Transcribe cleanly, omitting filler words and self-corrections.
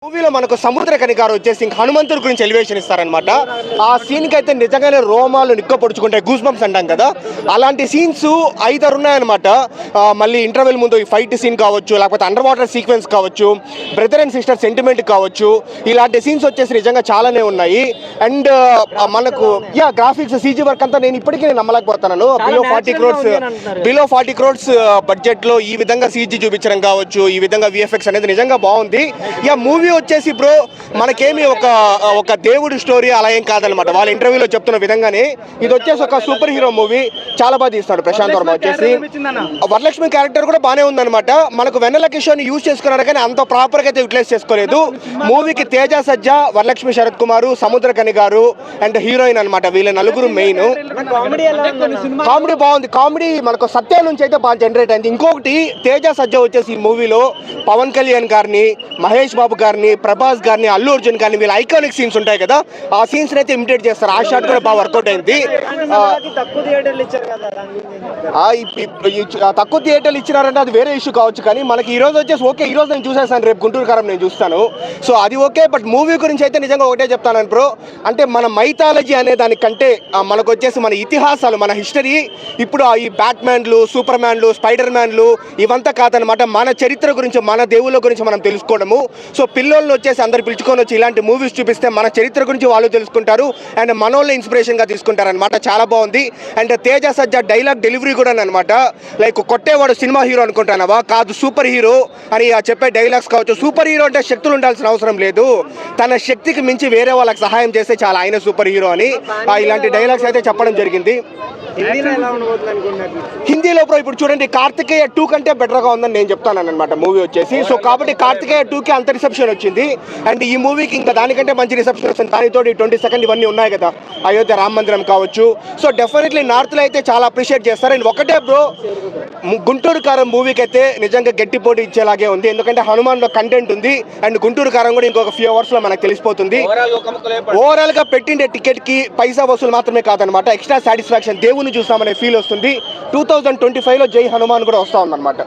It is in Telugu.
మూవీలో మనకు సముద్రకని గారు వచ్చేసి హనుమంతుడి గురించి ఎలివేషన్ ఇస్తారనమాట. ఆ సీన్కి అయితే నిజంగానే రోమాలు నిక్కపొడుచుకుంటాయి, గూస్ బంప్స్ అంటాం కదా, అలాంటి సీన్స్ 5-6 ఉన్నాయన్నమాట. మళ్ళీ ఇంటర్వెల్ ముందు ఈ ఫైట్ సీన్ కావచ్చు, లేకపోతే అండర్ వాటర్ సీక్వెన్స్ కావచ్చు, బ్రదర్ అండ్ సిస్టర్ సెంటిమెంట్ కావచ్చు, ఇలాంటి సీన్స్ వచ్చేసి నిజంగా చాలానే ఉన్నాయి. అండ్ మనకు గ్రాఫిక్స్ సీజీ వర్క్ అంతా నేను ఇప్పటికీ నమ్మలేకపోతున్నాను. బిలో 40 crores బడ్జెట్లో ఈ విధంగా సీజీ చూపించడం కావచ్చు, ఈ విధంగా విఎఫ్ఎక్స్ అనేది నిజంగా బాగుంది. మూవీ వచ్చేసి బ్రో మనకేమి ఒక దేవుడి స్టోరీ అలా ఏం కాదనమాట. వాళ్ళ ఇంటర్వ్యూలో చెప్తున్న విధంగానే ఇది వచ్చేసి ఒక సూపర్ హీరో మూవీ. చాలా బాగా తీస్తాడు ప్రశాంత్ వర్మ వచ్చేసి. వరలక్ష్మి క్యారెక్టర్ కూడా బాగానే ఉందన్నమాట. మనకు వెన్నెల కిషోర్ని యూజ్ చేసుకున్నాడు కానీ అంత ప్రాపర్గా అయితే యూటిలైజ్ చేసుకోలేదు. మూవీకి తేజ సజ్జా, వరలక్ష్మి శరత్ కుమార్, సముద్రకని గారు అండ్ హీరోయిన్ అనమాట, వీళ్ళ నలుగురు మెయిన్. కామెడీ బాగుంది. కామెడీ మనకు సత్య నుంచి అయితే బాగా జనరేట్ అయింది. ఇంకొకటి తేజ సజ్జా వచ్చేసి ఈ మూవీలో పవన్ కళ్యాణ్ గారిని, మహేష్ బాబు గారిని, ప్రభాస్ గారిని, అల్లు అర్జున్ గారిని, వీళ్ళ ఐకానిక్ సీన్స్ ఉంటాయి కదా, ఆ సీన్స్ అయితే ఇమిటేట్ చేస్తారు. ఆ షాట్ కూడా బాగా వర్కౌట్ అయింది. తక్కువ థియేటర్లు ఇచ్చినారంటే అది వేరే ఇష్యూ కావచ్చు, కానీ మనకి ఈ రోజు వచ్చేసి ఓకే, ఈ రోజు నేను చూసేసాను, రేపు గుంటూరు కారం నేను చూస్తాను, సో అది ఓకే. బట్ మూవీ గురించి అయితే నిజంగా ఒకటే చెప్తాను బ్రో, అంటే మన మైథాలజీ అనే దానికంటే మనకు వచ్చేసి మన ఇతిహాసాలు, మన హిస్టరీ, ఇప్పుడు ఈ బ్యాట్మ్యాన్లు, సూపర్ మ్యాన్లు, స్పైడర్ మ్యాన్లు ఇవంతా కాదనమాట. మన చరిత్ర గురించి, మన దేవుళ్ళ గురించి మనం తెలుసుకోవడము. సో పిల్లల్ని వచ్చేసి అందరు పిలుచుకొని వచ్చి ఇలాంటి మూవీస్ చూపిస్తే మన చరిత్ర గురించి వాళ్ళు తెలుసుకుంటారు అండ్ మనోళ్ళని ఇన్స్పిరేషన్గా తీసుకుంటారు అనమాట. చాలా బాగుంది. And Teja Sajja dialogue delivery కూడా అనమాట, లైక్ కొట్టేవాడు సినిమా హీరో అనుకుంటానవా, కాదు సూపర్ హీరో అని చెప్పే డైలాగ్స్ కావచ్చు. సూపర్ హీరో అంటే శక్తులు ఉండాల్సిన అవసరం లేదు, తన శక్తికి మించి వేరే వాళ్ళకి సహాయం చేస్తే చాలా ఆయన సూపర్ హీరో అని ఇలాంటి డైలాగ్స్ అయితే చెప్పడం జరిగింది. హిందీలో ఇప్పుడు చూడండి, కార్తికేయ 2 కంటే బెటర్గా ఉందని నేను చెప్తాను అనమాట మూవీ వచ్చేసి. సో కాబట్టి కార్తికేయ 2కి అంత రిసెప్షన్ వచ్చింది అండ్ ఈ మూవీకి ఇంకా దానికంటే మంచి రిసెప్షన్ వస్తుంది. దానితో 22nd ఇవన్నీ ఉన్నాయి కదా, అయోధ్య రామ మందిరం కావచ్చు. సో డెఫినెట్లీ నార్త్లో అయితే చాలా అప్రిషియేట్ చేస్తారు. అండ్ ఒకటే బ్రో, గుంటూరు కారం మూవీకి అయితే నిజంగా గట్టి పోటీ ఇచ్చేలాగే ఉంది, ఎందుకంటే హనుమాన్లో కంటెంట్ ఉంది అండ్ గుంటూరు కారం కూడా ఇంకొక ఫ్యూ అవర్స్లో మనకు తెలిసిపోతుంది. ఓవరాల్గా పెట్టిండే టికెట్కి పైసా వసూలు మాత్రమే కాదనమాట, ఎక్స్ట్రా సాటిస్ఫాక్షన్, దేవుని చూస్తామనే ఫీల్ వస్తుంది. 2025లో జై హనుమాన్ కూడా వస్తా ఉందన్నమాట.